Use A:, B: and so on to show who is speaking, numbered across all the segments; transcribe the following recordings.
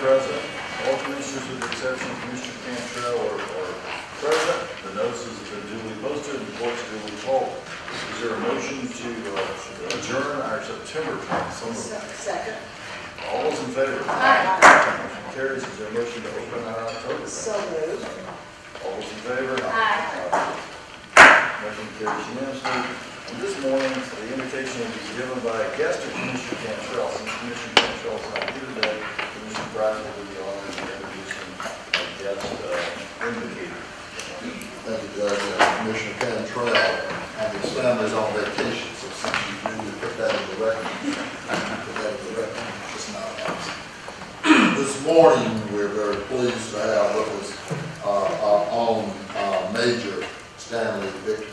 A: present. All commissioners with the exception of Commissioner Cantrell are present. The notices have been duly posted and the court's duly called. Is there a motion to adjourn our September meeting?
B: Second.
A: All those in favor?
B: Aye.
A: Motion carries. Is there a motion to open our October meeting?
B: So moved.
A: All those in favor?
B: Aye.
A: Motion carries unanimously. And this morning, the invitation will be given by a guest of Commissioner Cantrell. Since Commissioner Cantrell is not here today, Commissioner Price will be the honor of introducing our guest indicator.
C: Thank you, Judge. Commissioner Cantrell and his family is on vacation, so since you really put that in the record, it's not absent. This morning, we're very pleased to have with us our own Major Stanley Victor.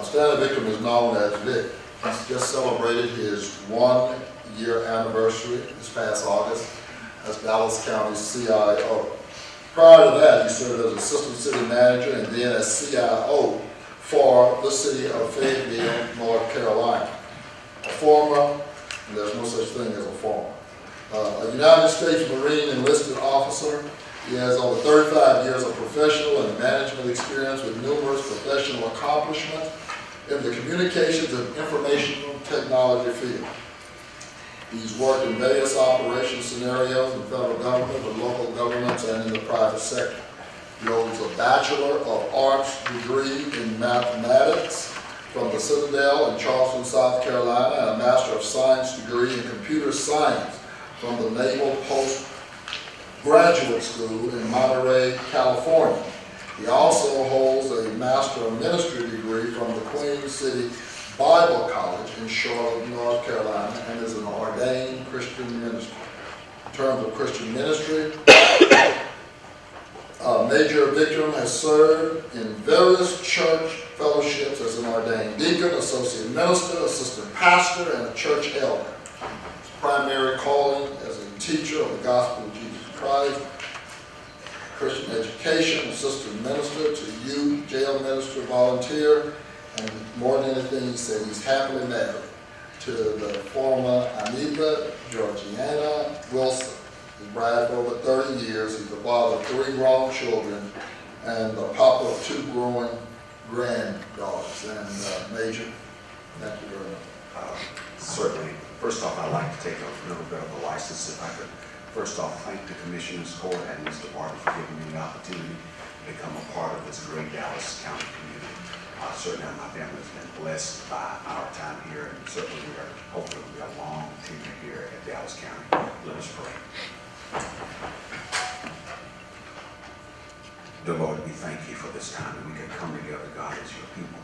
C: Stanley Victor is known as Vic. He's just celebrated his 1-year anniversary this past August as Dallas County's CIO. Prior to that, he served as Assistant City Manager and then as CIO for the city of Fayetteville, North Carolina. A former, and there's no such thing as a former, a United States Marine enlisted officer. He has over 35 years of professional and management experience with numerous professional accomplishments in the communications and information technology field. He's worked in various operation scenarios in federal government, with local governments, and in the private sector. He holds a Bachelor of Arts degree in mathematics from the Citadel in Charleston, South Carolina, and a Master of Science degree in computer science from the Naval Postgraduate School in Monterey, California. He also holds a Master of Ministry degree from the Queen City Bible College in Charlotte, North Carolina, and is an ordained Christian minister. In terms of Christian ministry, Major Victor has served in various church fellowships as an ordained deacon, associate minister, assistant pastor, and a church elder. His primary calling as a teacher of the gospel of Jesus Christ, Christian education, assistant minister to youth, jail minister, volunteer, and more than anything, he said he's happily married to the former Anita Georgiana Wilson. He's married for over 30 years. He's the father of 3 grown children and the papa of 2 growing granddaughters. And Major, thank you very much.
D: Certainly. First off, I'd like to take a little bit of a license, if I could. First off, thank the Commissioners Court and Mr. Barton for giving me the opportunity to become a part of this great Dallas County community. Certainly my family has been blessed by our time here, and certainly we are hoping we have a long tenure here at Dallas County. Let us pray. Dear Lord, we thank you for this time that we can come together, God, as your people.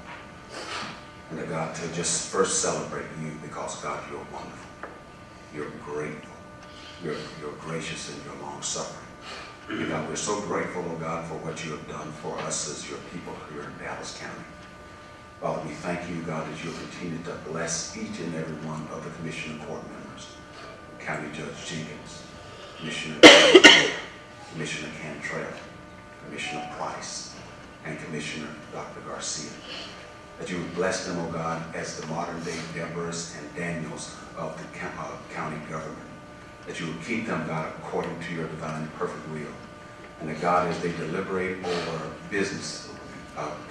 D: And to God, to just first celebrate you because, God, you're wonderful. You're grateful. You're gracious and you're long-suffering. God, we're so grateful, oh God, for what you have done for us as your people here in Dallas County. Father, we thank you, God, as you'll continue to bless each and every one of the Commissioner Court members. County Judge Jenkins, Commissioner Cantrell, Commissioner Price, and Commissioner Dr. Garcia. That you would bless them, oh God, as the modern-day Deborahs and Daniels of the county government. That you would keep them, God, according to your divine and perfect will. And that, God, as they deliberate over business,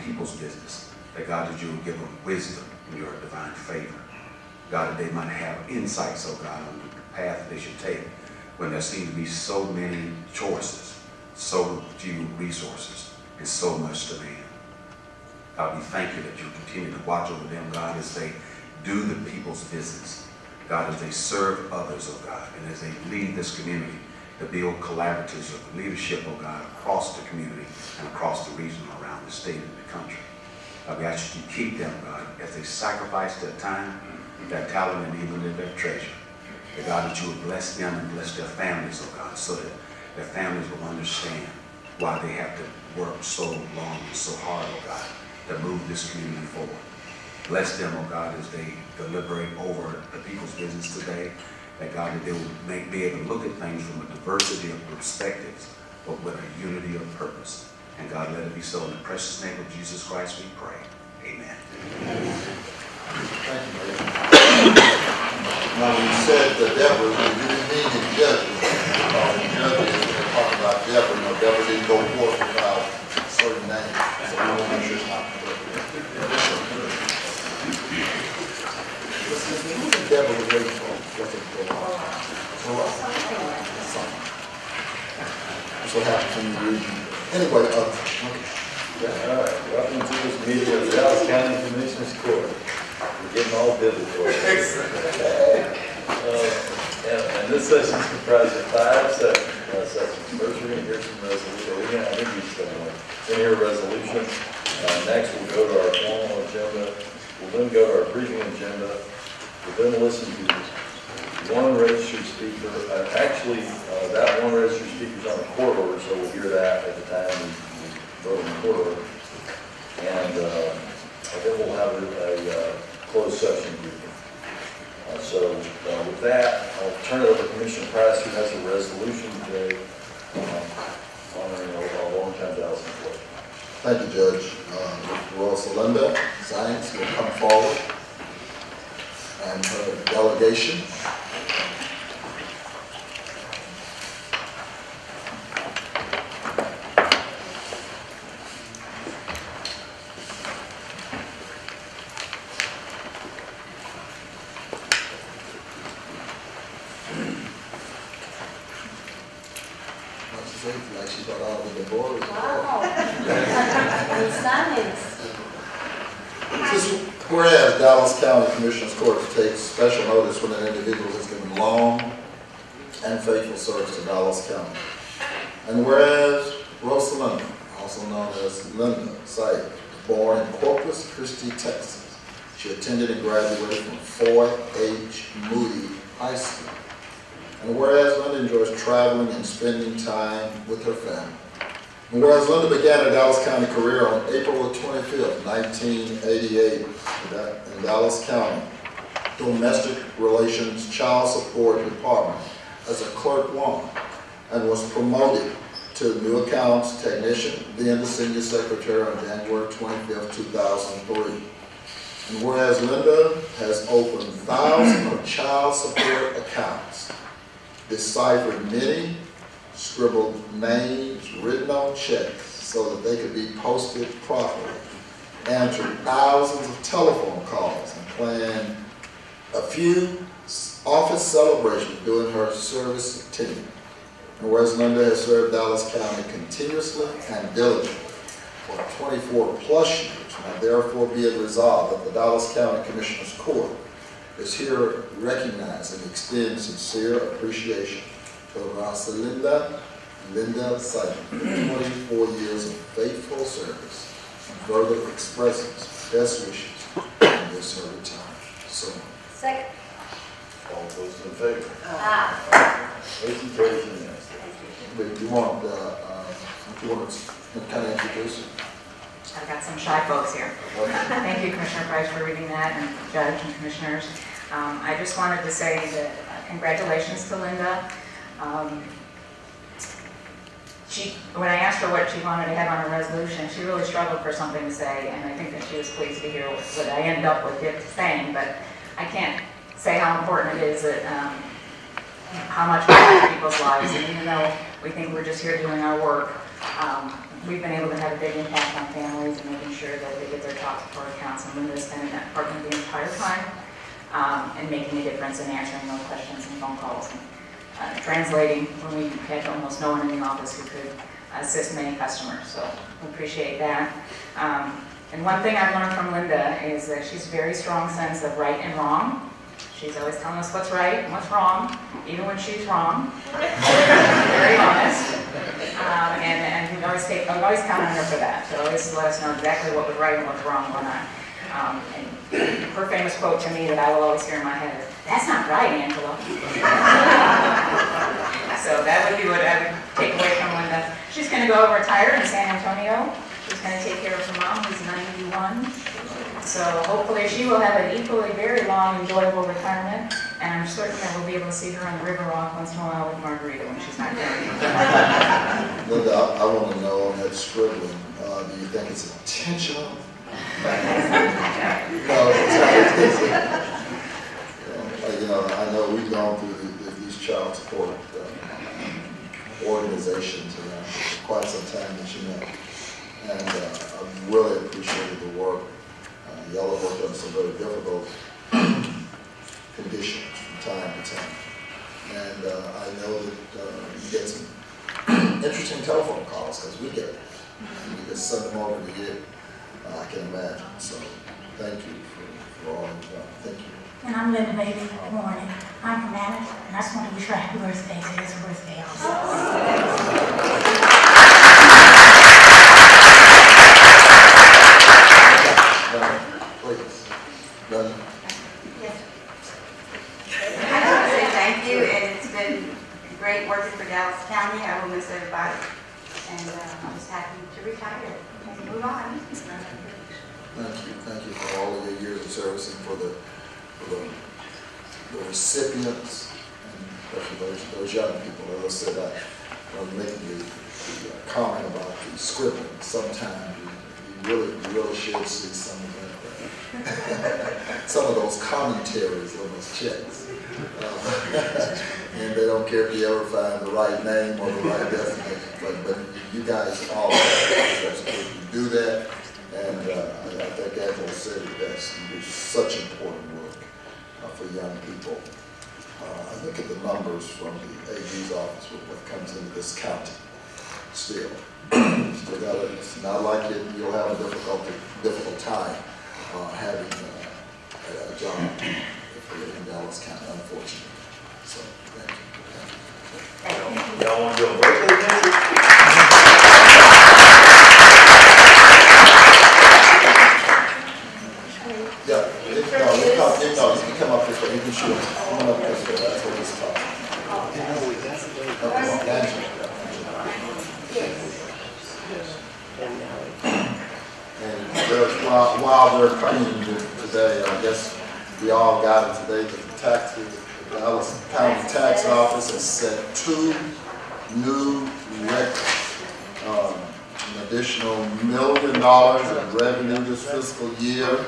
D: people's business, that, God, that you would give them wisdom in your divine favor. God, that they might have insights, oh God, on the path they should take when there seem to be so many choices, so few resources, and so much demand. God, we thank you that you continue to watch over them, God, as they do the people's business. God, as they serve others, oh God, and as they lead this community to build collaboratives of leadership, oh God, across the community and across the region, around the state and the country. God, we ask you to keep them, God, as they sacrifice their time, their talent, and even their treasure. That, God, that you would bless them and bless their families, oh God, so that their families will understand why they have to work so long and so hard, oh God, to move this community forward. Bless them, oh God, as they deliberate over the people's business today. That, God, that they will be able to look at things from a diversity of perspectives, but with a unity of purpose. And God, let it be so. In the precious name of Jesus Christ we pray. Amen.
C: Thank you, Major. Now, you said the Deborah, you didn't mean the judges. Deborah was waiting for. That's what happens when you read. Anyway, okay.
A: All right, welcome to this meeting of the Dallas County Commissioners Court. We're getting all biblical. And this session is comprised of 5 sections. First, we're going to hear some resolution. We're going to introduce them. Then hear a resolution. Next, we'll go to our formal agenda. We'll then go to our briefing agenda. We'll then listen to one registered speaker. That one registered speaker is on the court order, so we'll hear that at the time we vote on the court order. And then we'll have a closed session briefing. So with that, I'll turn it over to Commissioner Price, who has a resolution today honoring our longtime Dallas employee.
C: Thank you, Judge. Rosalinda Science will come forward and her delegation. Like she got all of the board.
B: Wow.
C: Whereas Dallas County Commissioners Court takes special notice when an individual has given long and faithful service to Dallas County. And whereas Rosalinda, also known as Linda Syed, was born in Corpus Christi, Texas, she attended and graduated from Fort H. Moody High School. And whereas Linda enjoys traveling and spending time with her family. And whereas Linda began her Dallas County career on April 25th, 1988 in Dallas County Domestic Relations Child Support Department as a clerk 1 and was promoted to new accounts technician, then the senior secretary on January 25th, 2003. And whereas Linda has opened thousands of child support accounts, deciphered many, scribbled names written on checks so that they could be posted properly, answered thousands of telephone calls, and planned a few office celebrations during her service tenure. And whereas Linda has served Dallas County continuously and diligently for 24 plus years, now therefore be it resolved that the Dallas County Commissioners Court is here recognize and extend sincere appreciation to Rosalinda Linda Syed for 24 years of faithful service and further expresses best wishes in this her retirement. So,
B: Second.
A: All those in favor? Motion carries unanimously.
C: but you want to kind of introduce it?
E: I've got some shy folks here. Thank you, Commissioner Price, for reading that, and Judge and Commissioners. I just wanted to say that congratulations to Linda. When I asked her what she wanted to have on her resolution, she really struggled for something to say, and I think that she was pleased to hear what I ended up with it saying, but I can't say how important it is that how much we touch people's lives, and even though we think we're just here doing our work, we've been able to have a big impact on families and making sure that they get their child support accounts, and Linda's been in that department the entire time, and making a difference in answering those questions and phone calls, and translating when we had almost no one in the office who could assist many customers, so we appreciate that. And one thing I've learned from Linda is that she's a very strong sense of right and wrong. She's always telling us what's right and what's wrong, even when she's wrong. Very honest. And we always count on her for that. To always let us know exactly what was right and what's wrong or not. And her famous quote to me that I will always hear in my head is, "That's not right, Angela." So that would be what I would take away from Linda. She's going to go retire in San Antonio. She's going to take care of her mom, who's 91. So hopefully she will have an equally very long, enjoyable retirement. And I'm certain that we'll be able to see her on the river walk once in a while with Margarita when she's not there.
C: Linda, I want to know on that scribbling, do you think it's intentional? I know we've gone through these child support organizations for quite some time, as you know, and I really appreciated the work. Y'all have worked on some very difficult conditions from time to time. And I know that you get some interesting telephone calls, because we get them. You just send them over to you, I can imagine. So thank you for all you've done. Thank you.
B: And I'm Linda Bailey. Good morning. I'm from Mammoth, and I just want to wish her a happy birthday. Today's her birthday also.
C: Please. Linda.
F: Yes. I want to say thank you, and it's been great working for Dallas County. I will miss everybody, and I'm just happy to retire and move on.
C: Thank you for all of your years of service, and for the recipients, and especially those young people. As I said, I was making the comment about the scribbling. Sometimes you really should see some of that, some of those commentaries on those checks. And they don't care if you ever find the right name or the right destination. But you guys all do that, and I think Angela said it best. You do such important work for young people. I look at the numbers from the AG's office with what comes into this county. Still got it. It's not like you'll have a difficult time having a job in Dallas County, unfortunately. So thank you.
A: Y'all want to do a birthday music?
C: Yeah, you can come up this way. You can shoot. Come up this way. That's what it's called. And while they're coming today, I guess we all got it today. The Dallas County Tax Office has set 2 new records. An additional $1 million in revenue this fiscal year.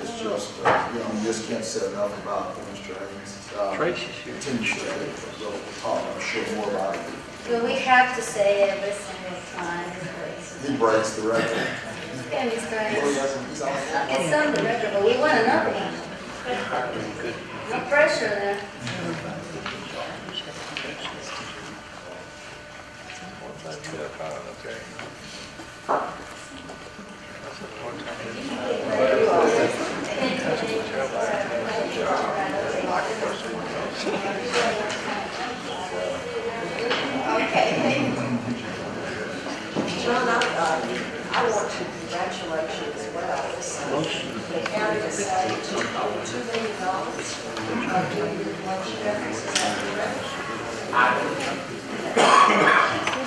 C: It's just, you just can't say enough about Mr. Haynes. Continues to we'll talk, I'm sure, more about it.
G: Do we have to say every single time?
C: He breaks the record.
G: Yeah, it's on the record, but we want another one. No pressure there.
H: John, I want to congratulate you as well. The county decided to hold $2 million of your election efforts. Is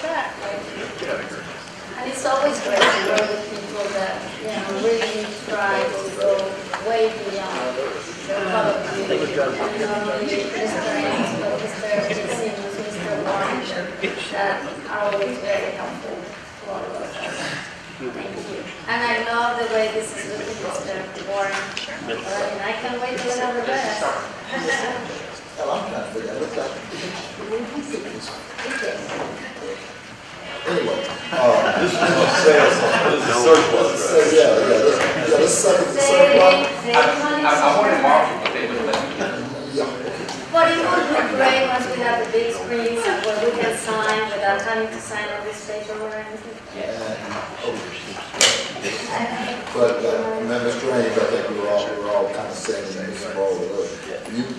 H: that correct?
G: And it's always great to work with people that, really try to go way beyond their public duty. Mr. Ames, Mr. Simmons, Mr. Warren, that are always very helpful to all of us. Thank you. And I love the way this is looking, Mr. Warren. I can't wait till another best.
C: Well, I'm trying to figure out. It looks like anyway,
A: This is a sales, this is a surplus.
C: this second
G: I
I: wanted Mark to be with us.
G: But it would be great once we have the big screens where we can sign without having to sign on this paper or anything.
C: But Mr. Ames, I think we're all kind of saying in this role.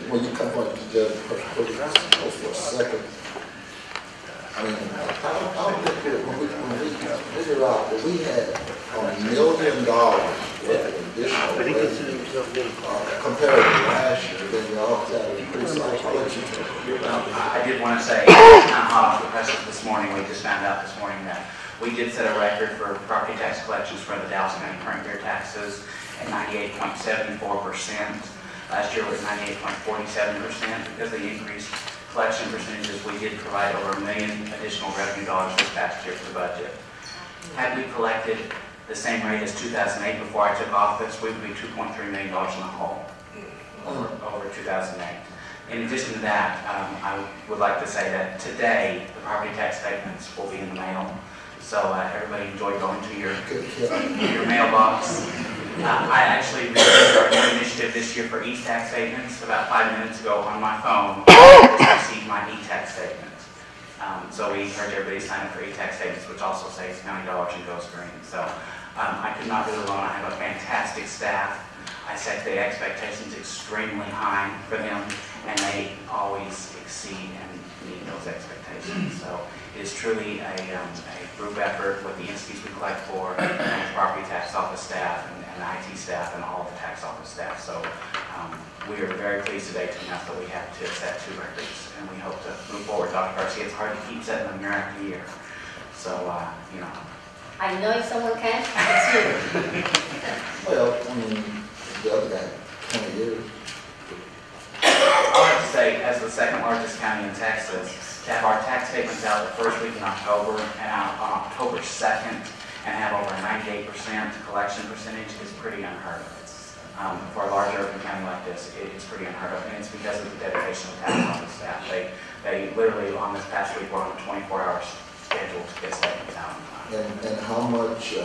C: When you come on to judge for a second, I mean, I don't think that when we figure out that we had $1 million worth of additional revenue compared to last year, then we all got to increase. I'll let you take it.
I: I did want to say, kind of hot off the presses this morning, we just found out this morning that we did set a record for property tax collections for the Dallas County current year taxes at 98.74%. Last year was 98.47%. Because of the increased collection percentages, we did provide over $1 million additional revenue dollars this past year for the budget. Had we collected the same rate as 2008 before I took office, we would be $2.3 million in the hole over 2008. In addition to that, I would like to say that today the property tax statements will be in the mail. So everybody enjoy going to your mailbox I actually received our new initiative this year for e-tax statements about 5 minutes ago on my phone. I just received my e-tax statement. So we encourage everybody to sign up for e-tax statements, which also saves county dollars and goes green. So I could not do it alone. I have a fantastic staff. I set the expectations extremely high for them, and they always exceed and meet those expectations. So it is truly a group effort with the entities we collect for, and the property tax office staff, and the IT staff, and all of the tax office staff. So we are very pleased today to announce that we have set 2 records, and we hope to move forward. Dr. Garcia, it's hard to keep setting them year after year. So, you know.
G: I know if someone can, it's you.
C: Well, I mean, the other guy, 20 years.
I: I have to say, as the second largest county in Texas, to have our tax statements out the first week in October and out on October 2nd and have over a 98% collection percentage is pretty unheard of. For a large urban county like this, it's pretty unheard of, and it's because of the dedication of tax office staff. They literally, on this past week, were on a 24-hour schedule to get statements out on time.
C: And how much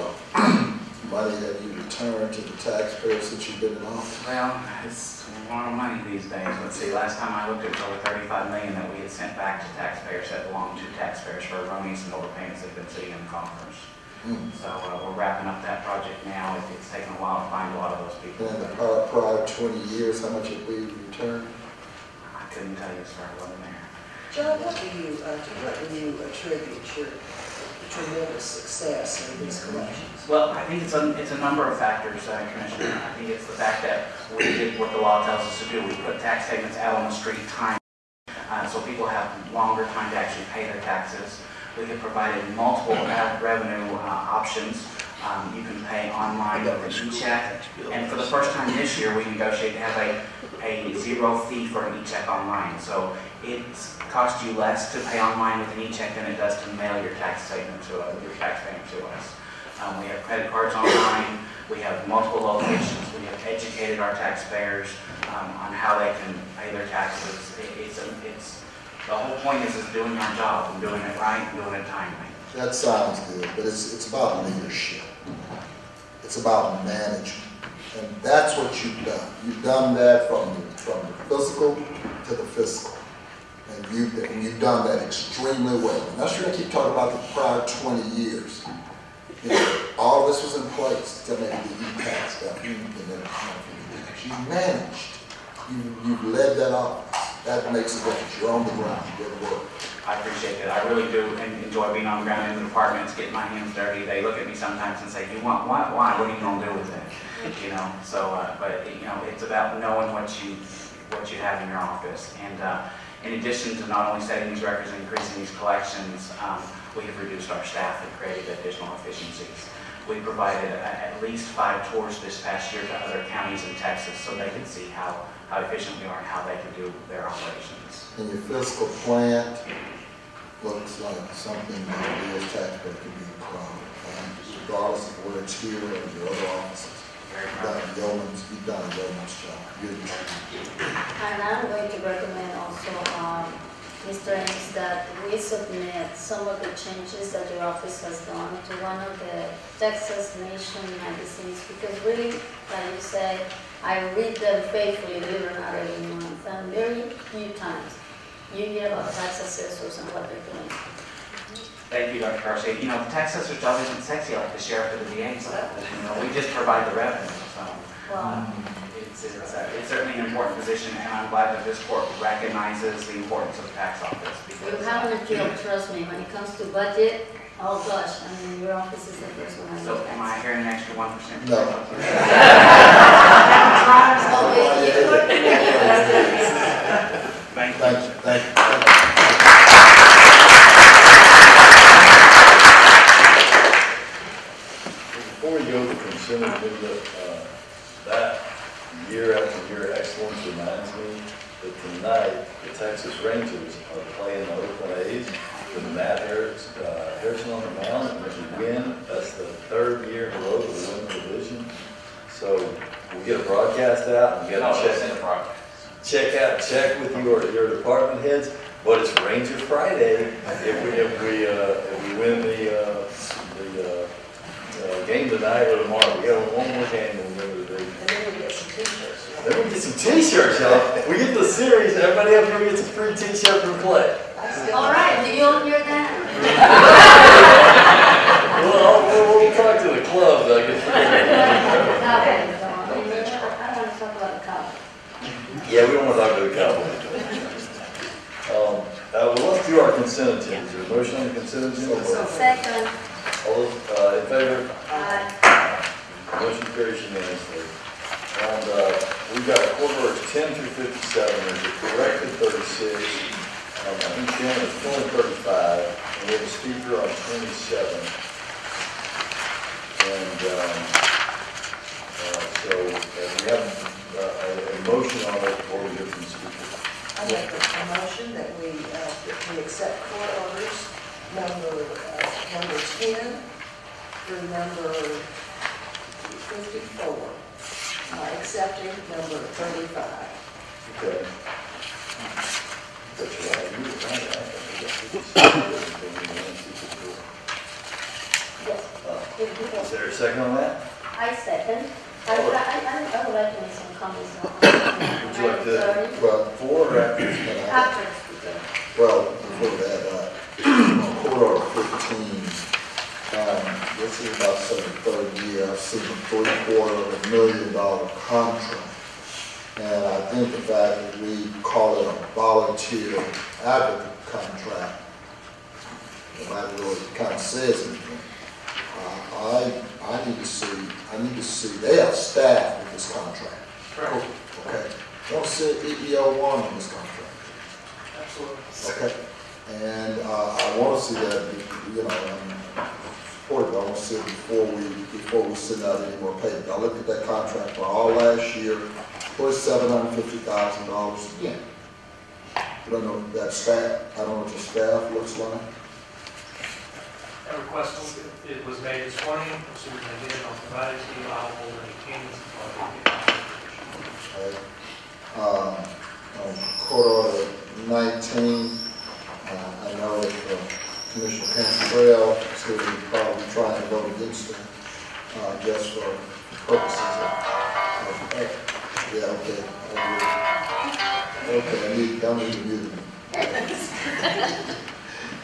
C: money have you returned to the taxpayers since you've been in office?
I: Well, it's a lot of money these days. Let's see, last time I looked, it was over $35 million that we had sent back to taxpayers that belonged to taxpayers for erroneous and overpayments that have been sitting in the coffers. So we're wrapping up that project now. It's taken a while to find a lot of those people.
C: And in the prior 20 years, how much have we returned?
I: I couldn't tell you, sir. I wasn't there.
H: John, what do you attribute your tremendous success in these collections?
I: Well, I think it's a number of factors, Commissioner. I think it's the fact that we did what the law tells us to do. We put tax statements out on the street time, so people have longer time to actually pay their taxes. We have provided multiple revenue options. You can pay online with an e-check, and for the first time this year, we negotiated to have a zero fee for an e-check online. So it costs you less to pay online with an e-check than it does to mail your tax statement to your tax payment to us. We have credit cards online. We have multiple locations. We have educated our taxpayers on how they can pay their taxes. The whole point is doing our job and doing it right and doing it timely.
C: That sounds good, but it's about leadership. It's about management. And that's what you've done. You've done that from the physical to the fiscal. And you've done that extremely well. And that's going to keep talking about the prior 20 years. You know, all this was in place to make the e-tax stuff. You managed. You've led that office. That makes a difference. You're on the ground. You're the work.
I: I appreciate that. I really do enjoy being on the ground in the departments, getting my hands dirty. They look at me sometimes and say, "You want what? Why? What are you going to do with it?" You know. So, but you know, it's about knowing what you have in your office. And in addition to not only setting these records and increasing these collections, we have reduced our staff and created additional efficiencies. We provided at least 5 tours this past year to other counties in Texas so they could see how efficient we are and how they can do their operations.
C: And your fiscal plant looks like something that we as taxpayers can be proud of, regardless of where it's here or your other offices. You've done a yeoman's job. Good job.
G: And I'm going to recommend also, Mr. Ames, that we submit some of the changes that your office has done to one of the Texas Nation magazines, because really, like you say, I read them faithfully, believe it or not, every month, and very few times you hear about tax assessors and what they're doing.
I: Thank you, Dr. Garcia. You know, the tax assessor's job isn't sexy like the sheriff or the DA's job. You know, we just provide the revenue. So it's certainly an important position, and I'm glad that this court recognizes the importance of the tax office.
G: You haven't appealed, trust me, when it comes to budget, oh gosh, I mean, your office is the first one I
I: So
G: look
I: am
G: at.
I: I hearing an extra 1%?
C: No.
I: Thank you.
C: Thank you. Thank you.
A: Before we go to consent agenda, that year after year excellence reminds me that tonight the Texas Rangers are playing the Oakland A's with Matt Harrison on the mound. And if you win, that's the 3rd year in a row that we win the division. So we get a broadcast out and get a check with your department heads. But it's Ranger Friday if we win the game tonight or tomorrow. We got one more game and we'll win Then we get some t-shirts, y'all. We get the series, and everybody up here gets a free t-shirt from Clay.
G: All right, do you all hear that?
A: Well, we'll talk to the clubs, I guess.
G: I don't want to talk about the college.
A: Yeah, we don't want to talk to the Cowboys. Well, let's do our consent agenda. Is there a motion on the consent agenda?
G: Second.
A: All those in favor? Motion carries unanimously. And we've got Court Orders 10 through 57. There's a corrected 36. I think Jen is only 35. And we have a speaker on 27. And so we have a motion on it before we hear from the speaker.
H: I make a motion that we accept court orders number 10 through number 54, accepting number 35.
A: Okay. That's right. You were right.
G: Yes.
A: Is there a second on that?
G: I second. I would like to make some comments on.
A: Would you like to, well, before or after?
G: After the speaker.
C: Well, before that, Court Order 15, this is about 730 year. I've seen a $750,000 contract. And I think the fact that we call it a volunteer advocate contract, if that really kind of says anything. I need to see, they have staff with this contract.
J: Correct.
C: Okay. Don't say EEO1 in this contract.
J: Absolutely.
C: Okay. And I want to see that, you know, support it. I want to see it before we send out any more paper. I looked at that contract for all last year, was $750,000 again. I don't know that staff. I don't know what the staff looks like.
J: A request was made this morning, as soon as I get it, I'll provide it to you. I'll hold any payments
C: Okay. On Court Order 19, I know that Commissioner Cantrell is going to be probably trying to vote against it, just for purposes of yeah, okay. Okay, don't need to mute me.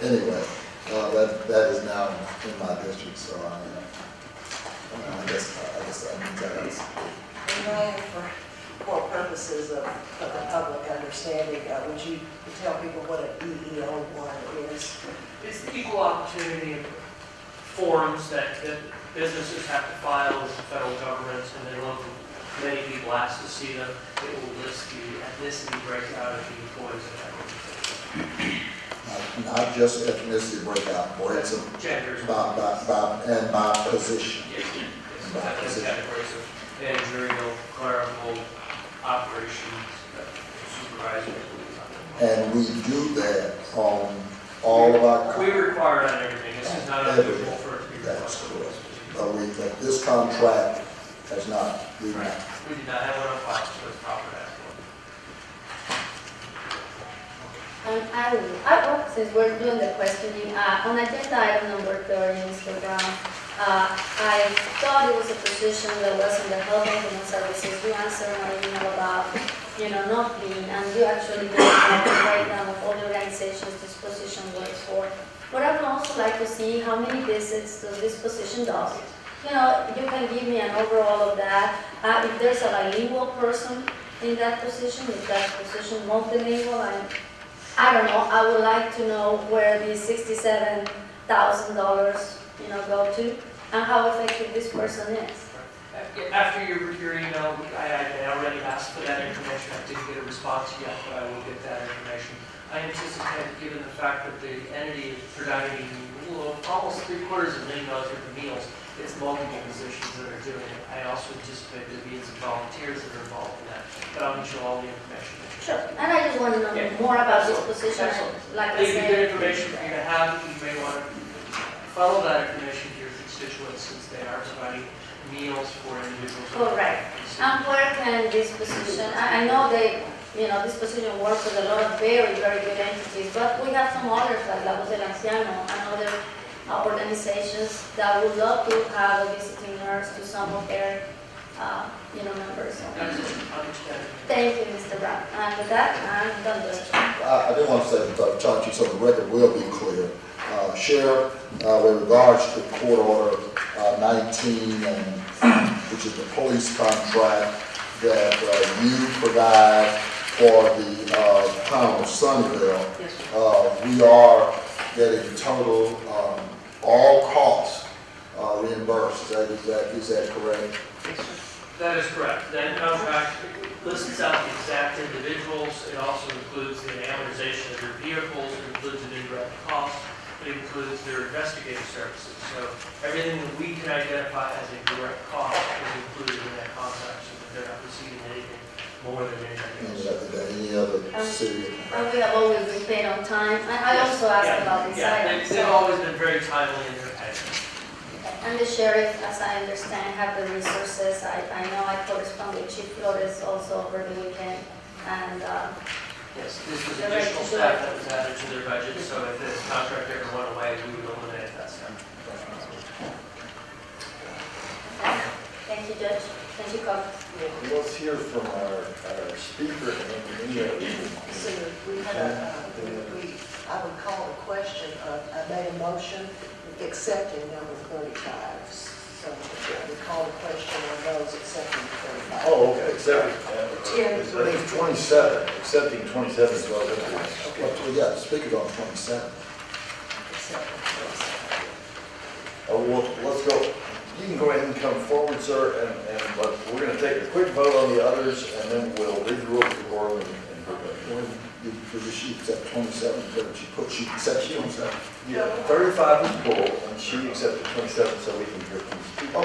C: Anyway. That is now in my district, so I guess that means that is.
H: And for purposes of the public understanding, would you tell people what an EEO1 is?
J: It's the equal opportunity forms that businesses have to file with the federal government, and then local many people ask to see them. It will list the ethnicity breakout of the employees of that organization.
C: Not just ethnicity breakout, boy, it's
J: genders.
C: by position.
J: Yes,
C: By
J: that's
C: position.
J: categories of managerial, clerical, operations, supervisory.
C: And we do that on all of our.
J: We require it on everything. This is not unusual for it to be required.
C: That's correct. But this contract has not.
J: We did not have one on file, so it's proper to ask
G: Since we're doing the questioning, on agenda item number 30, Mr. Brown, I thought it was a position that was in the Health and Human Services. You answered my email about, not being, and you actually did a breakdown of all the organizations this position works for. But I would also like to see how many visits does this position does. You can give me an overall of that. If there's a bilingual person in that position, if that position multilingual, I don't know. I would like to know where the $67,000, go to, and how effective this person is.
J: After your email, I already asked for that information. I didn't get a response yet, but I will get that information. I anticipate, given the fact that the entity is providing almost $750,000 worth of meals, it's multiple positions that are doing it. I also anticipate there being some volunteers that are involved in that, but I'll get you all the information.
G: Sure, and I just want to know more about this position. Like I
J: Leave you good
G: said,
J: information for you to have. You may want to follow that information to your constituents, since they are providing meals for individuals.
G: correct. And where can this position, I know this position works with a lot of very, very good entities, but we have some others like La Voz del Anciano and other organizations that would love to have a visiting nurse to some of their members. So.
J: Understand.
G: Thank you, Mr. Brown. And with that, I'm done with it.
C: I did want to say, talk to you so the record will be clear. Sheriff, with regards to Court Order 19, which is the police contract that you provide for the town of Sunnyvale, we are getting total all costs reimbursed. Is that correct?
J: That is correct. That contract lists out the exact individuals. It also includes the amortization of their vehicles. It includes an indirect cost. It includes their investigative services. So everything that we can identify as a direct cost is included in that contract, so that they're not receiving anything more than anything else.
C: Any other city?
G: And we have always been paid on time. I also asked about this item.
J: They've always been very timely in their payment.
G: And the sheriff, as I understand, have the resources. I know I correspond with Chief Flores also over the weekend. And
J: yes, this was additional staff that was added to their budget, so if this contract ever went away, we would eliminate that staff.
G: thank you, Judge. Thank you, Coach.
A: Let's hear from our speaker and then any other.
H: So we had I would call the question, I made a motion accepting number 35. So we call the question on those accepting 35.
A: Oh, okay, accepting, I think it's 27, accepting 27 as well.
C: Okay. Yeah, the speaker's on 27.
A: Oh, well, let's go. You can go ahead and come forward, sir, but we're going to take a quick vote on the others, and then we'll read the rules of the court and go back.
C: Did she accept 27? She accepted 27?
A: Yeah, 35 was pulled, and she accepted 27, so we can hear from the speaker.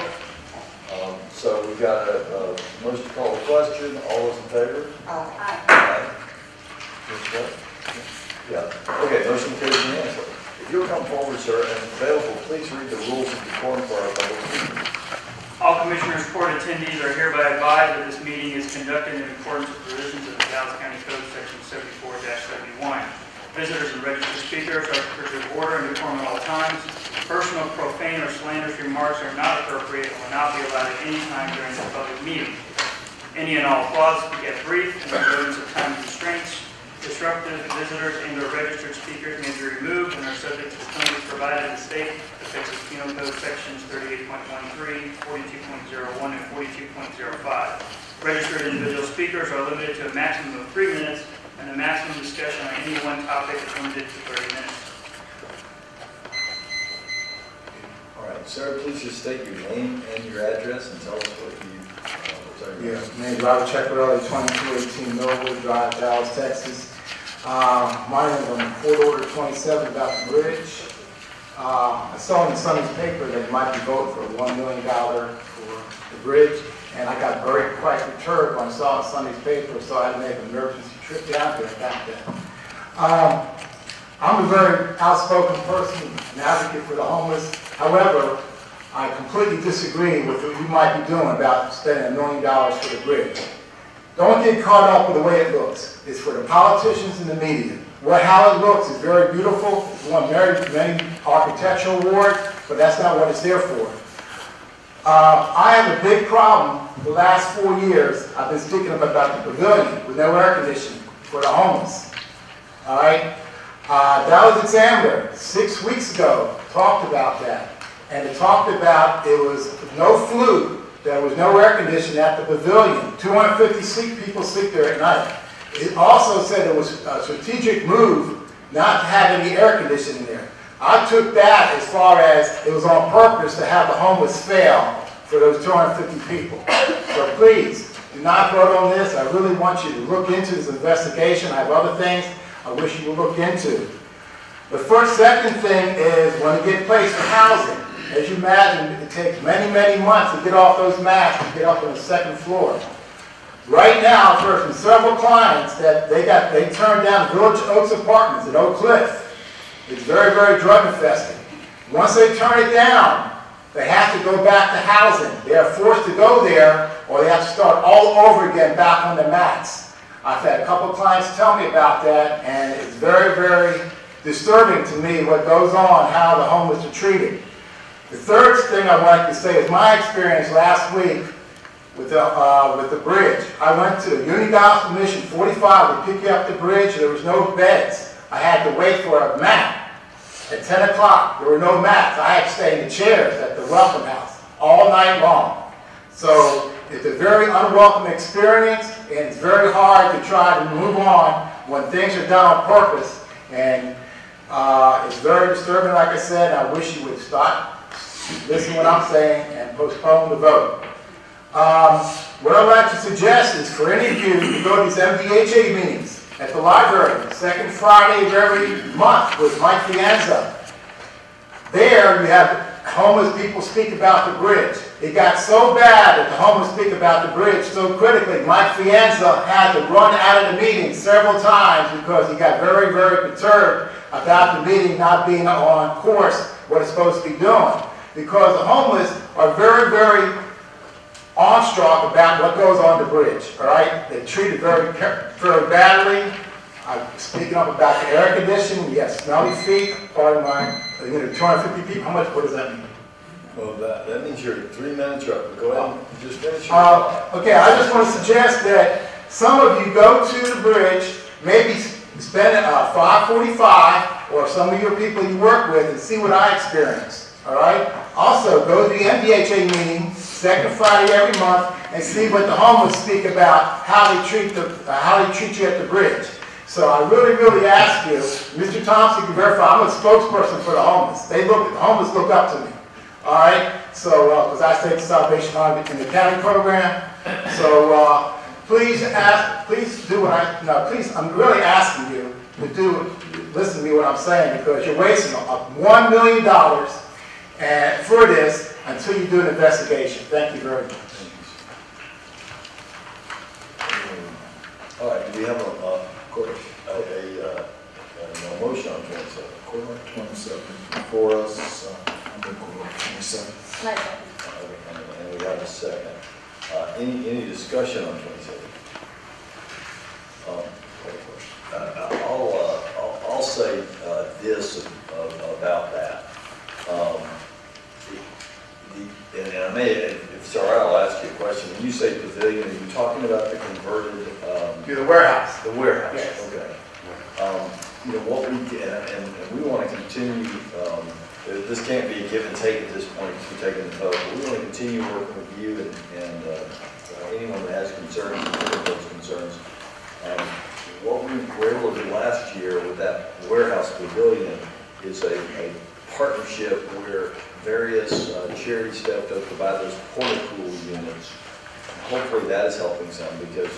A: So we've got a motion to call the question. All those in favor?
H: Aye.
A: Aye. Yeah. Okay, motion carries unanimously. If you'll come forward, sir, and if available, please read the rules of decorum for our public meeting.
K: All Commissioners Court attendees are hereby advised that this meeting is conducted in accordance with provisions of the Dallas County Code, Section 74-71. Visitors and registered speakers are to preserve order and decorum at all times. Personal, profane, or slanderous remarks are not appropriate and will not be allowed at any time during the public meeting. Any and all applause beget brief and the avoidance of time constraints. Disruptive visitors and or registered speakers may be removed and are subject to the penalties provided in the state of Texas Penal Code Sections 38.13, 42.01, and 42.05. Registered individual speakers are limited to a maximum of 3 minutes, and the maximum discussion on any one topic is limited to 30 minutes.
A: All right, sir, please just state your name and your address and tell us what you
L: Yes, name Robert Checkarelli, 2218 Millwood Drive, Dallas, Texas. My name is on Court Order 27 about the bridge. I saw in the Sunday's paper that you might be voting for $1 million for the bridge, and I got quite perturbed when I saw the Sunday's paper, so I had to make an emergency trip down there about that. I'm a very outspoken person, an advocate for the homeless. However, I completely disagree with what you might be doing about spending $1 million for the bridge. Don't get caught up with the way it looks. It's for the politicians and the media. How it looks is very beautiful. It's won many architectural awards, but that's not what it's there for. I have a big problem. The last 4 years, I've been speaking about the pavilion with no air conditioning for the homeless. All right? That was examined 6 weeks ago, talked about that. And it talked about it was no fluke, there was no air conditioning at the pavilion. 250 people sleep there at night. It also said it was a strategic move not to have any air conditioning there. I took that as far as it was on purpose to have the homeless fail for those 250 people. So please, do not vote on this. I really want you to look into this investigation. I have other things I wish you would look into. The second thing is when you get placed in housing. As you imagine, it takes many months to get off those mats and get up on the second floor. Right now, I've heard from several clients that they turned down Village Oaks Apartments at Oak Cliff. It's very drug infested. Once they turn it down, they have to go back to housing. They are forced to go there, or they have to start all over again back on the mats. I've had a couple of clients tell me about that, and it's very disturbing to me what goes on, how the homeless are treated. The third thing I would like to say is my experience last week with the bridge. I went to Unity Gospel Mission 45 to pick you up the bridge. There was no beds. I had to wait for a mat. At 10 o'clock, there were no mats. I had to stay in the chairs at the Welcome House all night long. So it's a very unwelcome experience, and it's very hard to try to move on when things are done on purpose. And it's very disturbing, like I said. I wish you would stop, listen to what I'm saying, and postpone the vote. What I'd like to suggest is for any of you to go to these MDHA meetings at the library, the second Friday of every month with Mike Fianza. There you have homeless people speak about the bridge. It got so bad that the homeless speak about the bridge so critically, Mike Fianza had to run out of the meeting several times because he got very, very perturbed about the meeting not being on course, what it's supposed to be doing. Because the homeless are very, very awestruck about what goes on the bridge, all right? They treat it very, very badly. I'm speaking up about the air conditioning. You have smelly feet. Pardon my, 250 people. How much? What does that mean?
A: Well, that means you're 3 minutes up. Go ahead and just finish your
L: okay, I just want to suggest that some of you go to the bridge, maybe spend $5.45, or some of your people you work with, and see what I experienced. All right. Also, go to the MDHA meeting, second Friday every month, and see what the homeless speak about how they treat you at the bridge. So I really, really ask you, Mr. Thompson can verify. I'm a spokesperson for the homeless. The homeless look up to me. All right. So because I take Salvation Army in the county program. So please do what please, I'm really asking you to listen to me what I'm saying, because you're wasting $1 million and for this until you do an investigation. Thank you very much.
A: All right, do we have a motion on 27?
C: Court Oct 27 for us. I'm going to go to 27.
A: And we have a second. Any discussion on 27? I'll say this about that. And I may, if it's all right, I'll ask you a question. When you say pavilion, are you talking about the converted?
L: The warehouse.
A: The warehouse.
L: Yes.
A: Okay. What we did, and we want to continue. This can't be a give and take at this point because we're taking the vote. But we want to continue working with you and anyone that has concerns, those concerns. What we were able to do last year with that warehouse pavilion is a partnership where various charities stepped up to buy those porta pool units. Hopefully that is helping some, because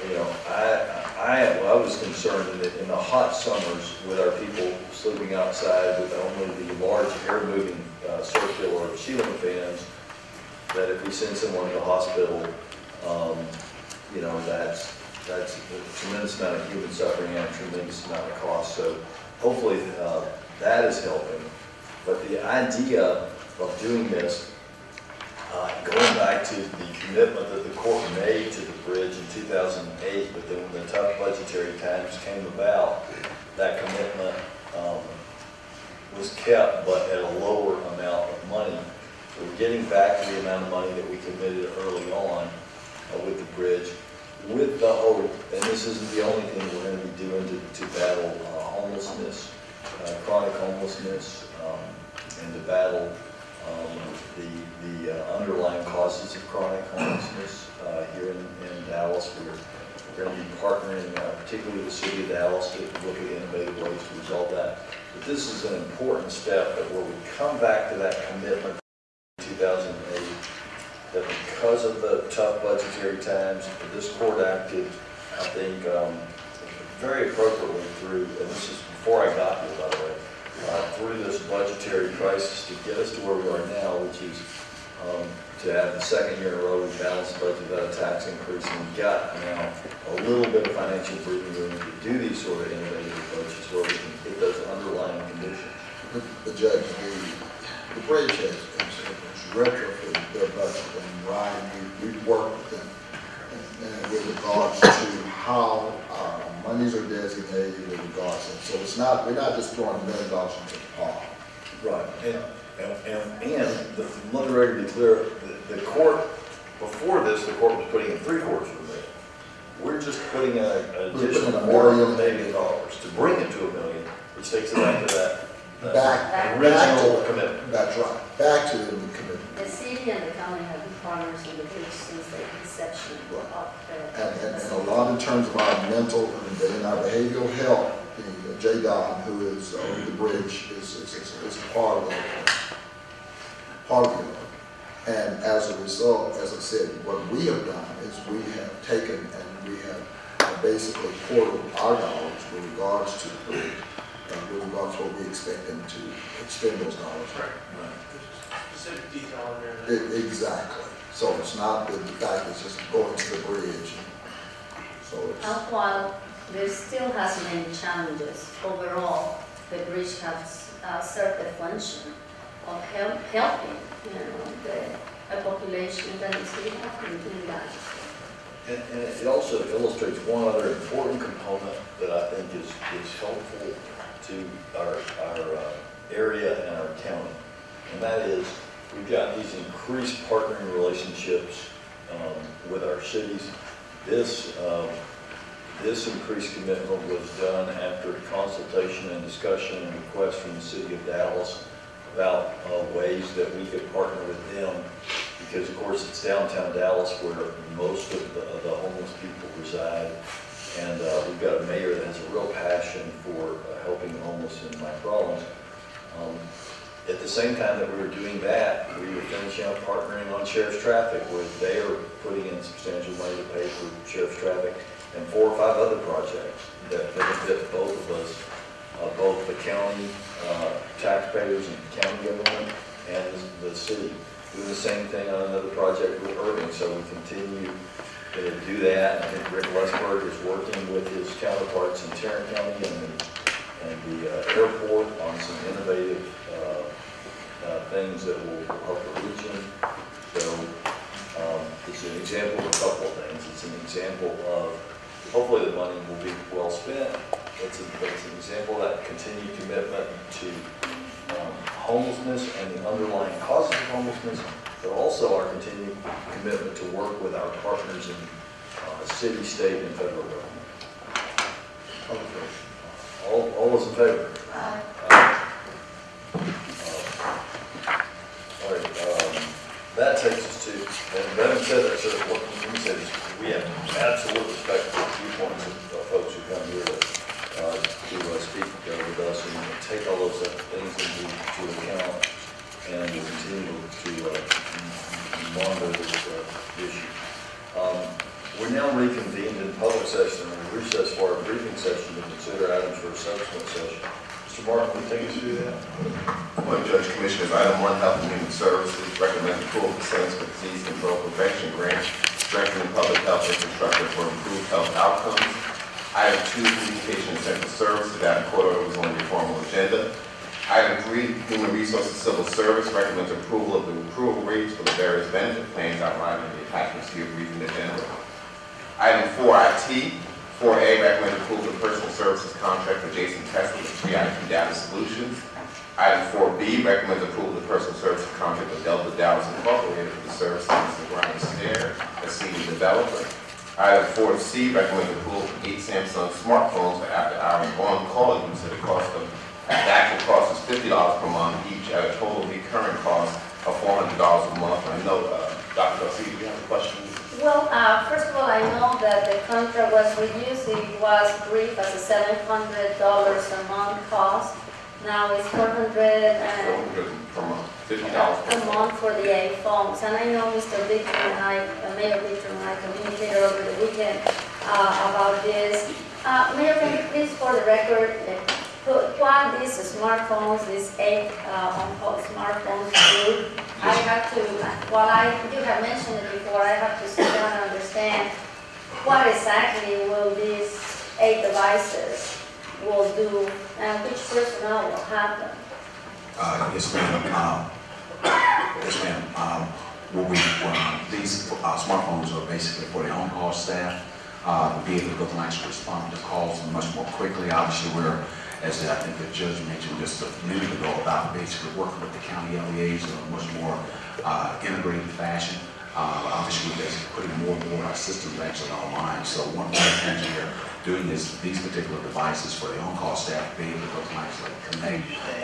A: I was concerned in the hot summers with our people sleeping outside with only the large air moving circular ceiling fans, that if we send someone to the hospital, that's a tremendous amount of human suffering and a tremendous amount of cost. So hopefully that is helping. But the idea of doing this, going back to the commitment that the court made to the bridge in 2008, but then when the tough budgetary times came about, that commitment was kept, but at a lower amount of money. So we're getting back to the amount of money that we committed early on with the bridge, with the hope, and this isn't the only thing we're going to be doing to battle homelessness, chronic homelessness, and to battle the underlying causes of chronic homelessness here in Dallas. We're going to be partnering, particularly with the city of Dallas, to look at innovative ways to resolve that. But this is an important step that where we come back to that commitment in 2008, that because of the tough budgetary times, this court acted, I think, very appropriately through, and this is before I got here, by the way, through this budgetary crisis to get us to where we are now, which is to have the second year in a row we balanced the budget without a tax increase, and we've got now a little bit of financial breathing room to do these sort of innovative approaches where we can hit those underlying conditions.
C: The judge, the bridge has retrofitted their budget, and Ryan, we've worked with them with regards to how monies are designated with regards to, so it's not, we're not just throwing $1 million into the pot.
A: Right, and the moderator to be clear, the court Before this, the court was putting in $750,000. We're just putting an additional $250 million to bring it to $1 million, which takes it back to that original commitment.
C: That's right, back to the commitment.
G: The city and the county have been partners in the bridge since the inception of the.
C: And a lot in terms of our mental and our behavioral health, the J. Don, who is over the bridge, is part of the And as a result, as I said, what we have done is we have taken and we have basically poured our dollars with regards to the bridge, with regards to what we expect them to expend those dollars.
J: Right. Specific detail in there.
C: Exactly. So it's not the fact it's just going to the bridge. So it's.
G: While there still has many challenges, overall, the bridge has served the function of helping, the population that is really happening in that.
A: And it also illustrates one other important component that I think is helpful to our area and our county, and that is we've got these increased partnering relationships with our cities. This increased commitment was done after consultation and discussion and request from the city of Dallas about ways that we could partner with them, because of course it's downtown Dallas where most of the homeless people reside, and we've got a mayor that has a real passion for helping the homeless in Mike Rollins. At the same time that we were doing that, we were finishing up partnering on sheriff's traffic, where they are putting in substantial money to pay for sheriff's traffic and 4 or 5 other projects that benefit both of us, both the county taxpayers and county government and the city. Doing the same thing on another project with Irving, so we continue to do that. I think Rick Westberg is working with his counterparts in Tarrant County and the airport on some innovative things that will help the region. So it's an example of a couple of things. It's an example of, hopefully the money will be well spent. It's an example of that continued commitment to homelessness and the underlying causes of homelessness, but also our continued commitment to work with our partners in city, state, and federal government. All those in favor? Aye. All right. That takes us to, and having said that, sir, what we said is we have absolute respect for the viewpoints of folks who come here to speak with us and take all those things into account, and we'll continue to monitor this issue. We're now reconvened in public session and we recess for our briefing session to consider items for a subsequent session. Mr. Martin, will you take us through that?
M: Well, Judge, Commissioners, item 1, Health and Human Services, recommend approval of the Centers for Disease Control Prevention Grant, strengthening public health infrastructure for improved health outcomes. Item 2, Communication and Central Services, that Court Order was on your formal agenda. Item 3, Human Resources Civil Service, recommends approval of the approval rates for the various benefit plans outlined in the attachments to your briefing agenda. Item 4, IT. 4A, recommend approval of personal services contract with Jason Tesla with 3IP Data Solutions. Item 4B, recommends approval of the personal services contract with Delta Dallas Incorporated for the service of Mr. Brian Stair, a senior developer. Item 4C, recommends approval of 8 Samsung smartphones for after-hour on-call use at a cost of, the actual cost is $50 per month each, at a total recurring cost of $400 a month. I know, Dr. Garcia, do you have a question?
G: Well, first of all, I know that the contract was reduced. It was briefed as a $700 a month cost. Now it's $400
M: per month, $50
G: per month for the 8 phones. And I know Mr. Victor and I, Mayor Victor and I communicated over the weekend about this. Mayor, can you please, for the record, put what these smartphones, these 8 on-call smartphones do? I have to, while you have mentioned it before, I have to sit down and understand what exactly will these 8 devices will do and which personnel will have them.
D: Yes, ma'am. Yes, ma'am. These smartphones are basically for the on-call staff to be able to actually respond to calls much more quickly. Obviously, we're, as I think the judge mentioned just a minute ago, about basically working with the county LEAs in a much more integrated fashion. Obviously, we're basically putting more and more of our systems actually online. So one of the things we are doing is these particular devices for the on-call staff being able to actually connect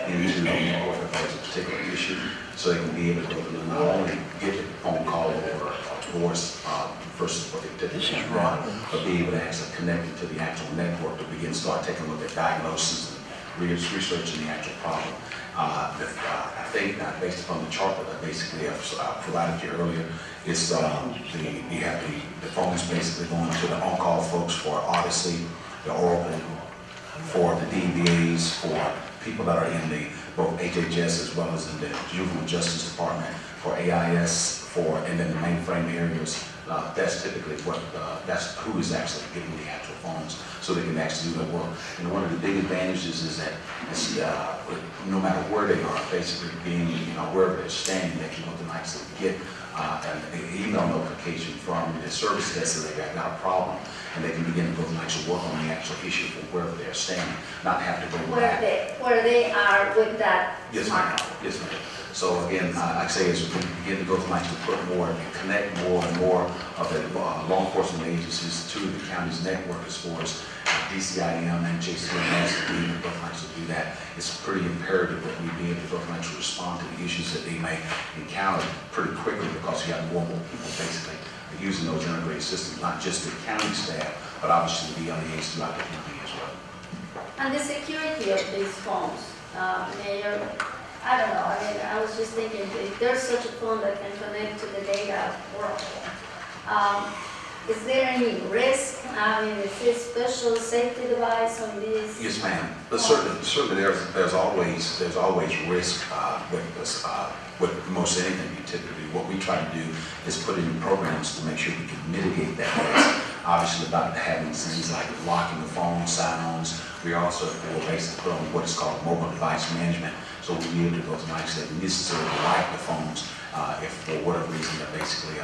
D: into the network if there's a particular issue, so they can be able to go through not only get a phone call or a voice versus what they typically run, but be able to actually connect into the actual network to begin start taking a look at diagnosis and researching the actual problem. I think based upon the chart that I basically have provided you earlier, is you have the phones basically going to the on-call folks for Odyssey, the Oracle, for the DBAs, for people that are in the both HHS as well as in the Juvenile Justice Department, for AIS, and then the mainframe areas. That's typically what that's who is actually getting the actual phones, so they can actually do their work. And one of the big advantages is that no matter where they are, basically being wherever they're standing, they can go to actually get an email notification from the service desk that they've got a problem, and they can begin to go and actually work on the actual issue from wherever they're standing, not have to go back.
G: Where they are with that
D: Yes, ma'am.
G: smartphone.
D: Yes, ma'am. So again, like I say, as we begin to go to actually put more and connect more and more of the law enforcement agencies to the county's network as far as DCIM and JCMS to be able to actually do that, it's pretty imperative that we be able to go and actually respond to the issues that they may encounter pretty quickly, because you have more and more people basically using those integrated systems, not just the county staff, but obviously the LEAs throughout the county as well.
G: And the security of these phones, Mayor, I don't know, I mean, I was just thinking, if there's such a phone that can connect to the data world, is there any risk? I mean, is this special safety device on these?
D: Yes, ma'am. But certainly there's always risk with most anything you typically do. What we try to do is put in programs to make sure we can mitigate that risk. Obviously, about having things like locking the phone, sign-ons. We also will basically put on what is called mobile device management, so we'll be able to go to nights that necessarily like the phones if for whatever reason they're basically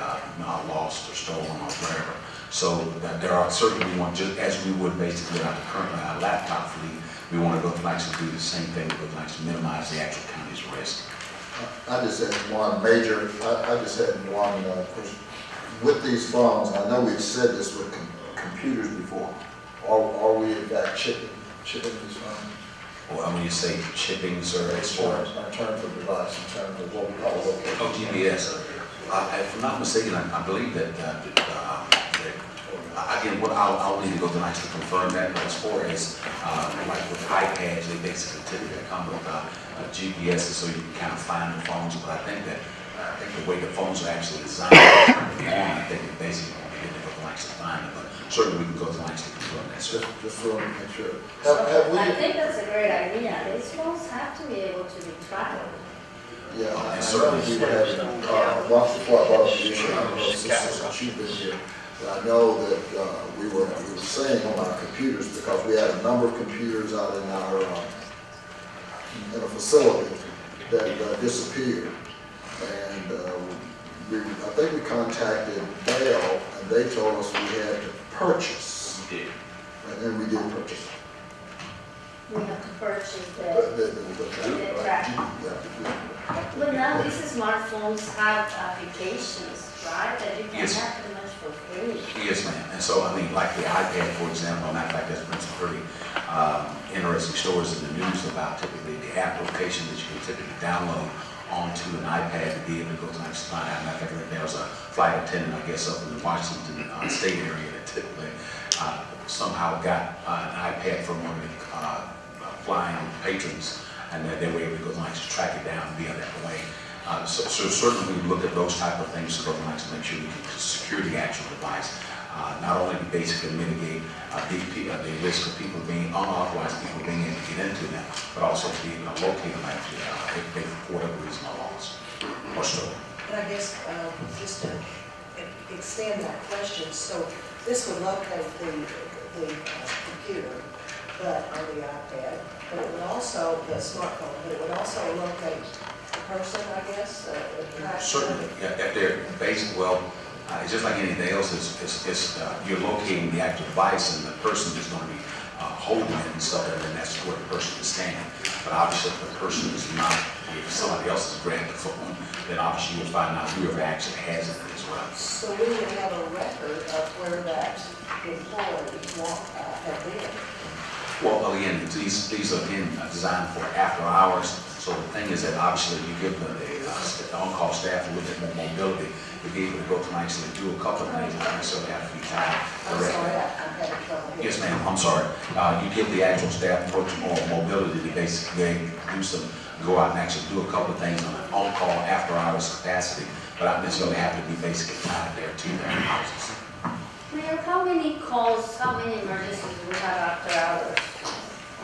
D: lost or stolen or whatever. So there are certainly, we want, just as we would basically with our current laptop fleet, we want to go to nights and do the same thing, go to nights to minimize the actual county's risk.
C: I just had one major, I just had one question. With these phones, I know we've said this with computers before, are we in fact chipping these phones?
D: Well, when you say chipping, sir, as far as
C: in terms of device, in terms of what we call location.
D: Oh, GPS. If I'm not mistaken, I believe that, again, what I'll need to go tonight to confirm that, but as far as, like with iPads, they basically typically come with GPS so you can kind of find the phones, but I think the way the phones are actually designed, I think it basically won't be able to go tonight to find them, but certainly we can go tonight to confirm that, sir.
C: Just so we make sure.
G: I think that's a great idea. These phones have to be able to be tracked.
C: Yeah, I know we were having, once before I brought up the issue, I don't know if since you've been here, but I know that we were saying on our computers, because we had a number of computers out in our, in a facility that disappeared. And I think we contacted Dell, and they told us we had to purchase.
D: We did.
C: And we did purchase.
G: We have to purchase
C: The
G: tracker. But now these smartphones have applications, right, that you can
D: Yes.
G: have pretty much for free.
D: Yes, ma'am. And so, I mean, like the iPad, for example, matter of fact, there's been some pretty interesting stories in the news about typically the application that you can typically download onto an iPad to be able to go to the next flight. Matter of fact, there was a flight attendant, I guess, up in the Washington state area that typically somehow got an iPad from one of the flying patrons, and that they were able to go to track it down via that way. So certainly we look at those type of things to go to make sure we can secure the actual device. Not only to basically mitigate the risk of people being unauthorized, people being able to get into them, but also to be able to locate them actually if they, for whatever reason, are lost or stolen.
H: And I guess just to extend that question, so this would locate the computer, but on the iPad, but it would also, the smartphone, but it would also locate the person, I guess?
D: Certainly, yeah, if they're basic, well, it's just like anything else, you're locating the actual device, and the person is going to be holding it and stuff, and then that's where the person is standing. But obviously, if the person is not, if somebody else is granted the phone, then obviously you'll find out whoever actually has it as well.
H: So we would have a record of where that employee had been.
D: Well, again, these are again designed for after hours. So the thing is that obviously you give the on-call staff a little bit more mobility to be able to go through and actually do a couple of things, not necessarily have to be tied directly.
H: I'm having trouble here.
D: Yes, ma'am, I'm sorry. You give the actual staff more mobility to basically go out and actually do a couple of things on an on-call after hours capacity, but not necessarily have to be basically tied there to their houses.
G: Mayor, how many calls, how many emergencies do we have after hours?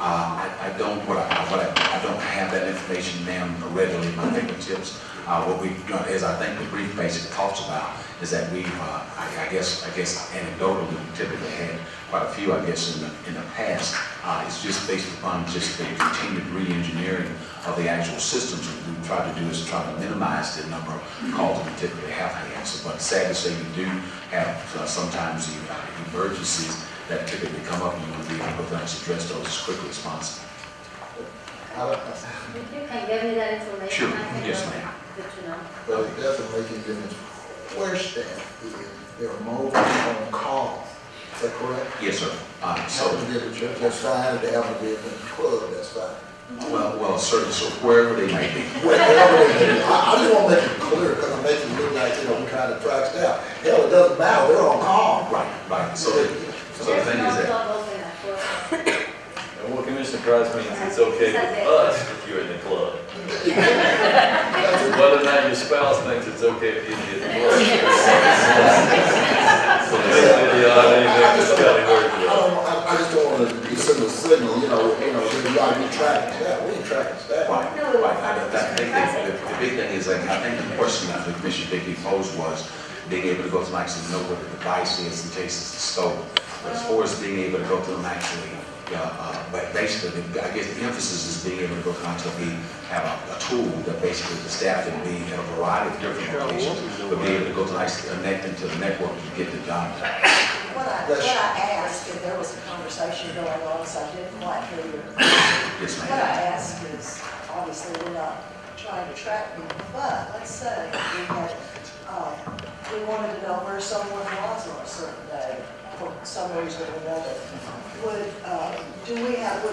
D: I don't have that information, ma'am, readily at my fingertips. What we, as I think the brief basically talks about, is that we, I guess anecdotally, we typically had quite a few, I guess, in the past. It's just based upon just the continued re-engineering of the actual systems. What we try to do is try to minimize the number of calls that we typically have to answer. But sad to say, we do have sometimes emergencies that typically come up, and you want to be able to address those as quickly as possible.
G: If you can give me that information,
D: Sure.
G: I think
D: Yes,
G: that'll be
D: ma'am.
G: good to know.
C: But it doesn't make any difference where staff is. They're mobile on call. Is that correct?
D: Yes, sir.
C: So to get a church, that's fine. If they happen to be in the club, that's fine.
D: Well, certainly, so wherever they may be.
C: Wherever they may be. I just want to make it clear because I'm making it look like, we're trying to track staff. Hell, it doesn't matter. They're on call.
D: Right. So the thing is that.
A: And what Commissioner Price means, it's okay with us if you're in the club. Whether or not your spouse thinks it's okay if you're in the club. So basically, I
C: just don't want to send a signal, you got to be tracking staff. We ain't tracking staff.
D: Right. The big thing is, like, I think the question that the Commissioner Dickey posed was being able to go to actually know what the device is in case it's stolen. But as far as being able to go to them actually, but basically, I guess the emphasis is being able to go to actually have a tool that basically the staff can be in a variety of different locations, but be able to go to actually connect into the network to get the job done.
H: What I asked, and there was a conversation going on, so I didn't quite hear you.
D: Yes, ma'am.
H: What I asked is, obviously, we're not trying to track people, but let's say we wanted to know where someone was on a certain day, for some reason or another. Would we have a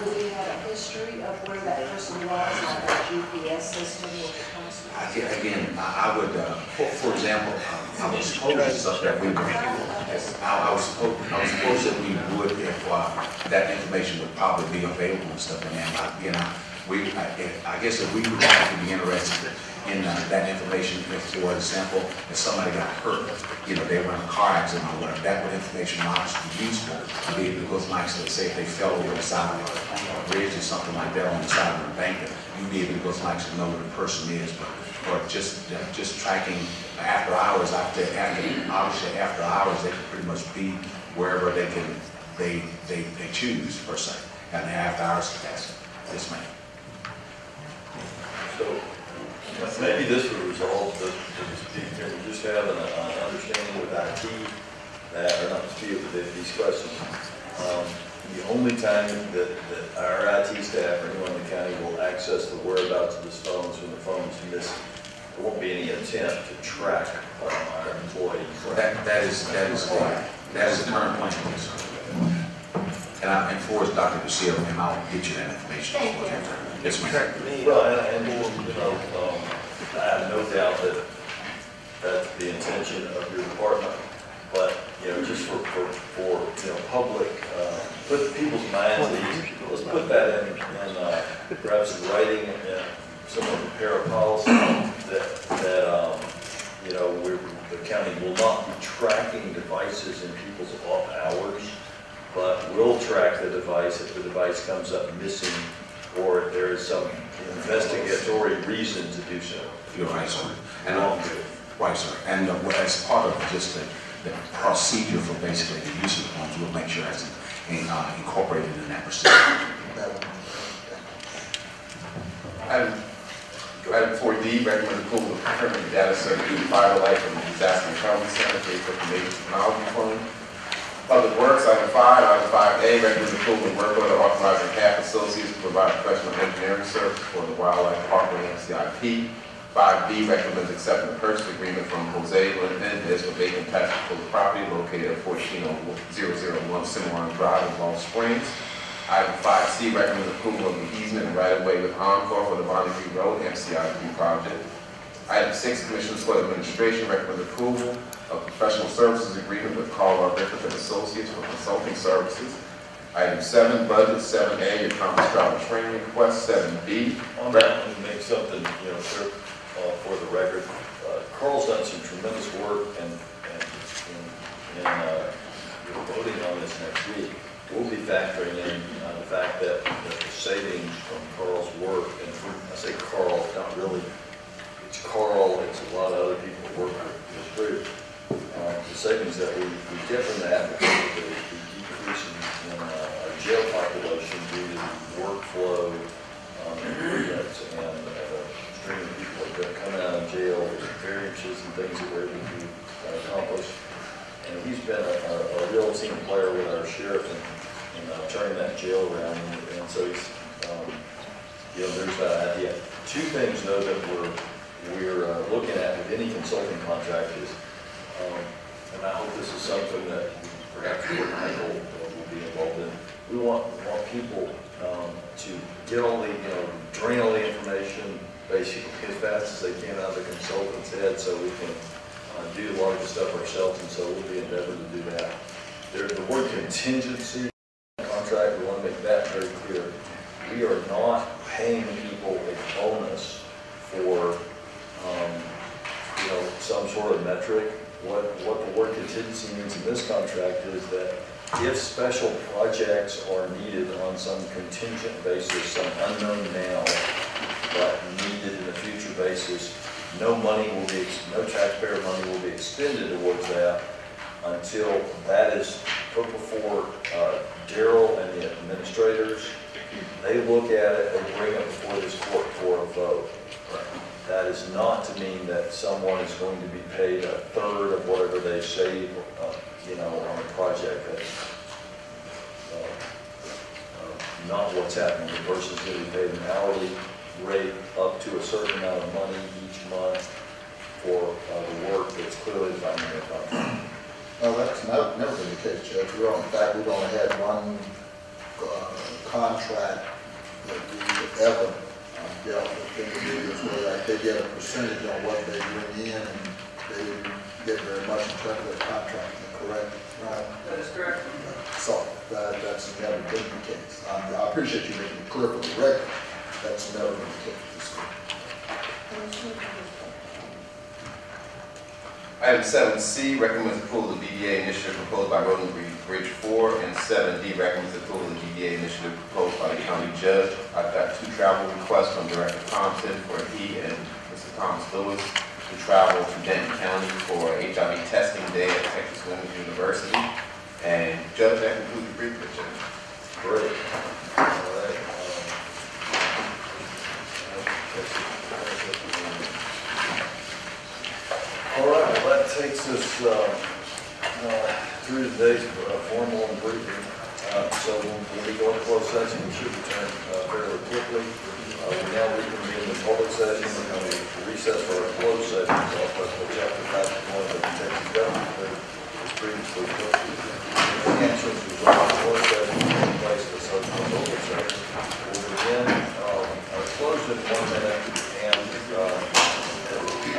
H: history of where that person was, like a GPS system or something?
D: Again, I would, for example, I was supposed that we would, I was supposed that we would, if that information would probably be available and stuff, and then, I guess if we would have to be interested in that information, if, for example, if somebody got hurt, they were in a car accident or whatever, that would information would obviously be useful to be able to go to actually say if they fell over the side of a bridge or something like that on the side of an embankment, you'd be able to go to actually know where the person is, or just tracking after hours, obviously after hours, they can pretty much be wherever they choose per se, and the after hours capacity. Yes, ma'am.
A: So maybe this would resolve the dispute. Can we just have an understanding with IT that, or not dispute, but these questions. The only time that our IT staff or anyone in the county will access the whereabouts of these phones when the phone's missing, there won't be any attempt to track our employees.
D: That is the current plan. And for us, Dr. Garcia, and I'll get you that information.
G: Thank you.
D: Yes, ma'am.
A: Well, and I have no doubt that that's the intention of your department, but, just for public, put people's minds at ease, let's put that in perhaps in writing, someone prepare a policy that the county will not be tracking devices in people's off hours, but will track the device if the device comes up missing or if there is some investigatory reason to do so.
D: You're right, sir. Right, sir. And as part of just the procedure for basically the use of the funds, we'll make sure that's incorporated in that procedure.
M: Item 4D, recommend approval of permanent data center due to fire life from the Disaster Recovery Center paid for the Major Technology Fund. Public Works, item 5. Item 5A, recommends approval of work order authorizing CAP Associates to provide professional engineering service for the Wildlife Parkway NCIP. 5B, recommends accepting the purchase agreement from Jose Lendez for vacant taxable property located at 14001 Cimarron Drive in Long Springs. Item 5C, recommends approval of the easement and right-of-way with Encore for the Bonnie View Road MCIP project. Item 6, Commissioners Court Administration recommends approval of professional services agreement with Carl Griffith and Associates for consulting services. Item 7, Budget. 7A, your conference travel training request. 7B.
A: On that, let me make something, clear for the record. Carl's done some tremendous work and voting on this next week. We'll be factoring in the fact that the savings from Carl's work, and I say Carl, not really, it's Carl, it's a lot of other people who work with this group. The savings that we get from that, because of the decrease in our jail population due to the workflow improvements and stream of people that are coming out of jail, variances and things that we're able to accomplish. And he's been a real team player with our sheriff in turning that jail around. And so he's, there's that idea. Two things though that we're looking at with any consulting contract is, and I hope this is something that perhaps Court Michael will be involved in. We want people to get all the, drain all the information basically as fast as they can out of the consultant's head, so we can do a lot of the stuff ourselves, and so we'll be endeavoring to do that. The word contingency contract, we want to make that very clear. We are not paying people a bonus for some sort of metric. What the word contingency means in this contract is that if special projects are needed on some contingent basis, some unknown now, but needed in a future basis, no taxpayer money will be expended towards that until that is put before Daryl and the administrators. They look at it, they bring it before this court for a vote. That is not to mean that someone is going to be paid a third of whatever they save, on a project. That's not what's happening. The person's going to be paid an hourly rate up to a certain amount of money each month for the work that's clearly defined in the contract.
C: No, that's never been the case, Judge. In fact, we've only had one contract that we ever dealt with individuals where they get a percentage on what they bring in, and they didn't get very much in terms of their contract. Correct? Right?
J: That is correct.
C: So that's never been the case. I appreciate you making it clear for the record. That's never been the case.
M: Item 7C recommends approval of the BDA initiative proposed by Road and Bridge 4, and 7D recommends approval of the BDA initiative proposed by the county judge. I've got 2 travel requests from Director Thompson for he and Mr. Thomas Lewis to travel to Denton County for HIV testing day at Texas Women's University. And Judge, that concludes the brief.
A: Great. All right. All right, well, that takes us through today's formal and briefing. So when we go into closed session, we should return fairly quickly. We now reconvene the public session. We're going to recess for our closed session. So I'll put the chapter 5 of the Texas government code as previously posted. The answer to the closed session in place of the subsequent public session. We'll begin our closed in 1 minute, and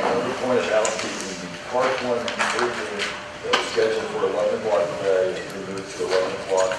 A: another point of housekeeping. Part 1 briefing that was scheduled for 11 o'clock today is moved to 11 o'clock